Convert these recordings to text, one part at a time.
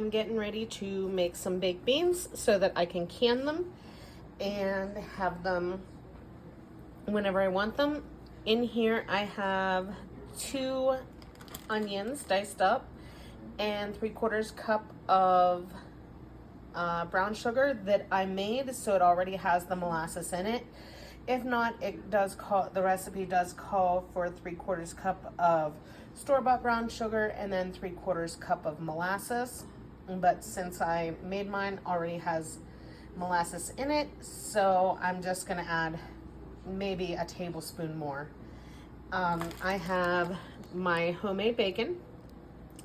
am getting ready to make some baked beans so that I can can them and have them whenever I want them. In here I have 2 onions diced up and 3/4 cup of brown sugar that I made, so it already has the molasses in it. If not, the recipe does call for 3/4 cup of store-bought brown sugar and then 3/4 cup of molasses. But since I made mine, already has molasses in it, so I'm just gonna add maybe a tablespoon more. I have my homemade bacon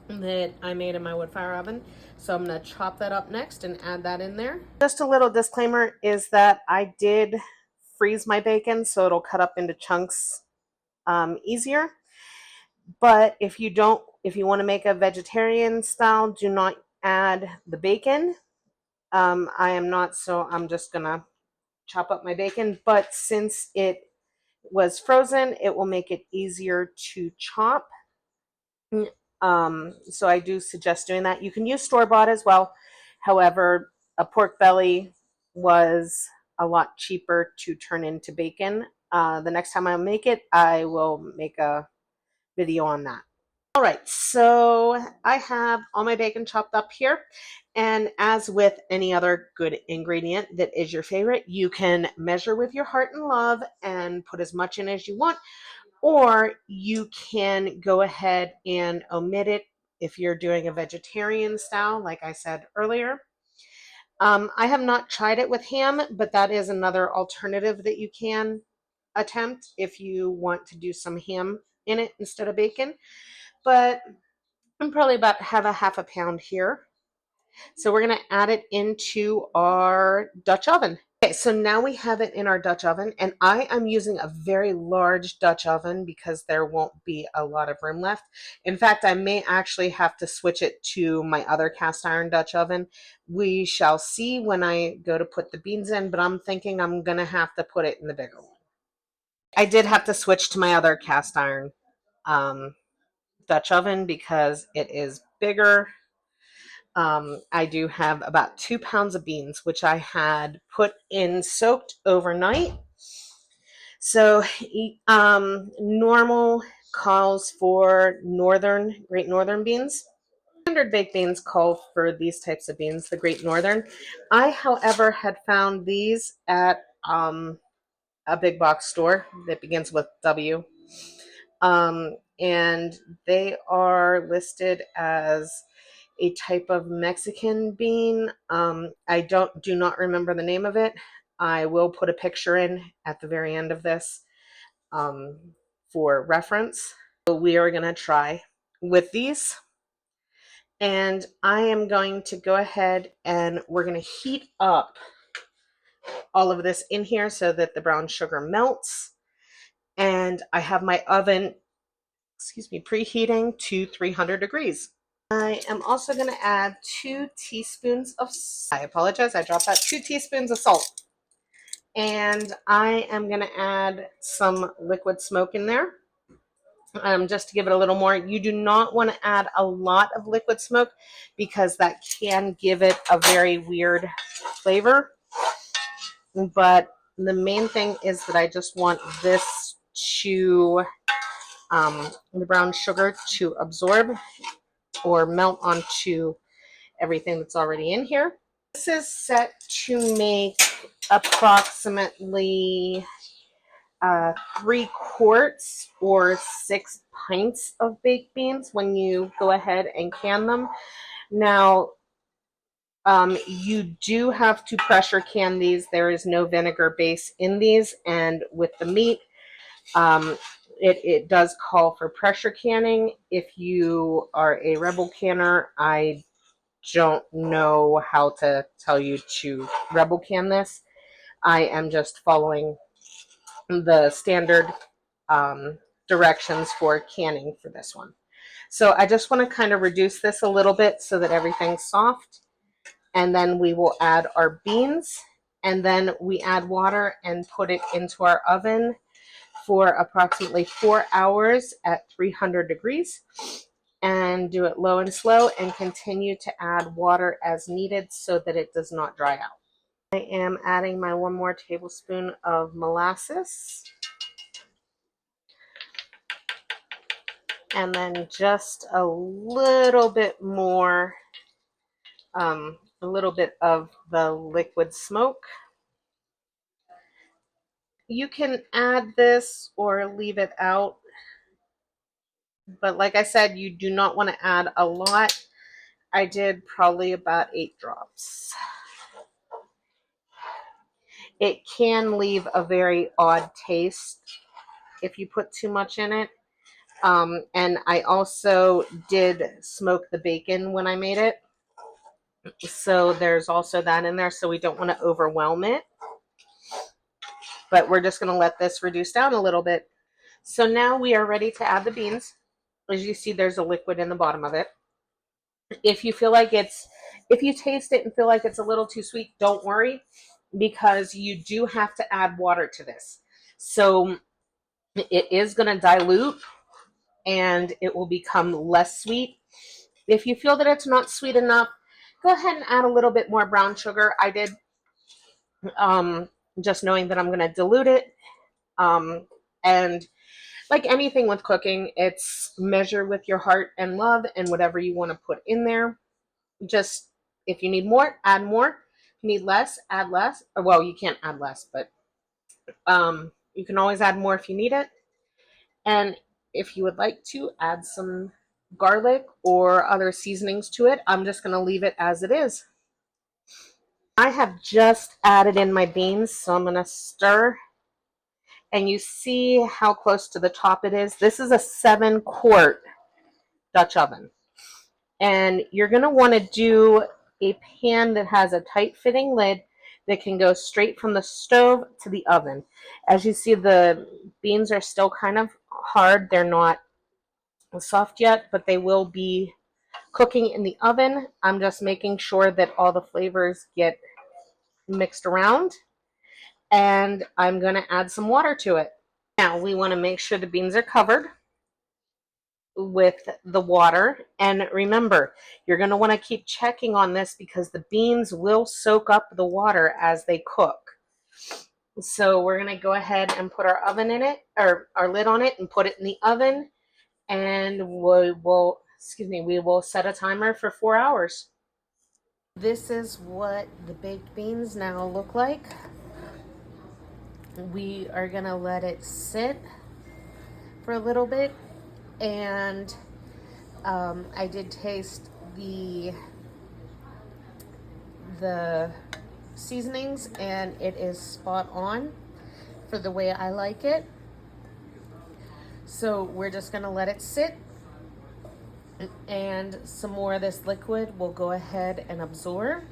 that I made in my wood fire oven, so I'm gonna chop that up next and add that in there. Just a little disclaimer is that I did freeze my bacon so it'll cut up into chunks easier. But if you want to make a vegetarian style, do not add the bacon. I am not, so I'm just gonna chop up my bacon. But since it was frozen, it will make it easier to chop. So I do suggest doing that. You can use store-bought as well. However, a pork belly was a lot cheaper to turn into bacon. The next time I make it, I will make a video on that. All right, so I have all my bacon chopped up here. And as with any other good ingredient that is your favorite, you can measure with your heart and love and put as much in as you want, or you can go ahead and omit it if you're doing a vegetarian style, like I said earlier. I have not tried it with ham, but that is another alternative that you can attempt if you want to do some ham in it instead of bacon. But I'm probably about have a half a pound here. So we're going to add it into our Dutch oven. Okay, so now we have it in our Dutch oven, and I am using a very large Dutch oven because there won't be a lot of room left. In fact, I may actually have to switch it to my other cast iron Dutch oven. We shall see when I go to put the beans in, but I'm thinking I'm going to have to put it in the bigger one. I did have to switch to my other cast iron Dutch oven because it is bigger. I do have about 2 pounds of beans, which I had put in soaked overnight. So normal calls for Great Northern beans. Standard baked beans call for these types of beans, the Great Northern. I, however, had found these at a big box store that begins with W. And they are listed as a type of Mexican bean. I do not remember the name of it. I will put a picture in at the very end of this for reference. So we are going to try with these. And I am going to go ahead and we're going to heat up all of this in here so that the brown sugar melts. And I have my oven, preheating to 300 degrees. I am also going to add 2 teaspoons of salt. I apologize, I dropped that. 2 teaspoons of salt. And I am going to add some liquid smoke in there just to give it a little more. You do not want to add a lot of liquid smoke because that can give it a very weird flavor. But the main thing is that I just want this to, the brown sugar to absorb or melt onto everything that's already in here. This is set to make approximately 3 quarts or 6 pints of baked beans when you go ahead and can them. Now, you do have to pressure can these. There is no vinegar base in these, and with the meat, it does call for pressure canning. If you are a Rebel canner, I don't know how to tell you to Rebel can this. I am just following the standard directions for canning for this one. So I just want to kind of reduce this a little bit so that everything's soft. And then we will add our beans, and then we add water and put it into our oven for approximately 4 hours at 300 degrees. and do it low and slow and continue to add water as needed so that it does not dry out. I am adding my 1 more tablespoon of molasses. And then just a little bit more, a little bit of the liquid smoke. You can add this or leave it out. But like I said, you do not want to add a lot. I did probably about 8 drops. It can leave a very odd taste if you put too much in it. And I also did smoke the bacon when I made it. So there's also that in there. So we don't want to overwhelm it. But we're just going to let this reduce down a little bit. So now we are ready to add the beans. As you see, there's a liquid in the bottom of it. If you feel like if you taste it and feel like it's a little too sweet, don't worry, because you do have to add water to this. So it is going to dilute and it will become less sweet. If you feel that it's not sweet enough, go ahead and add a little bit more brown sugar. I did, just knowing that I'm going to dilute it. And like anything with cooking, it's measure with your heart and love and whatever you want to put in there. Just if you need more, add more. If you need less, add less. Well, you can't add less, but you can always add more if you need it. And if you would like to add some garlic or other seasonings to it, I'm just going to leave it as it is. I have just added in my beans, so I'm going to stir. And you see how close to the top it is. This is a 7-quart Dutch oven. And you're going to want to do a pan that has a tight fitting lid that can go straight from the stove to the oven. As you see, the beans are still kind of hard. They're not soft yet, but they will be cooking in the oven. I'm just making sure that all the flavors get mixed around. And I'm going to add some water to it. Now we want to make sure the beans are covered with the water. And remember, you're going to want to keep checking on this because the beans will soak up the water as they cook. So we're going to go ahead and put our oven in it, or our lid on it, and put it in the oven. And we will set a timer for 4 hours. This is what the baked beans now look like. We are going to let it sit for a little bit. And I did taste the seasonings, and it is spot on for the way I like it. So we're just going to let it sit, and some more of this liquid will go ahead and absorb.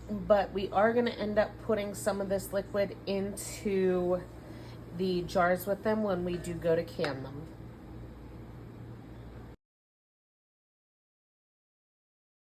But we are going to end up putting some of this liquid into the jars with them when we do go to can them.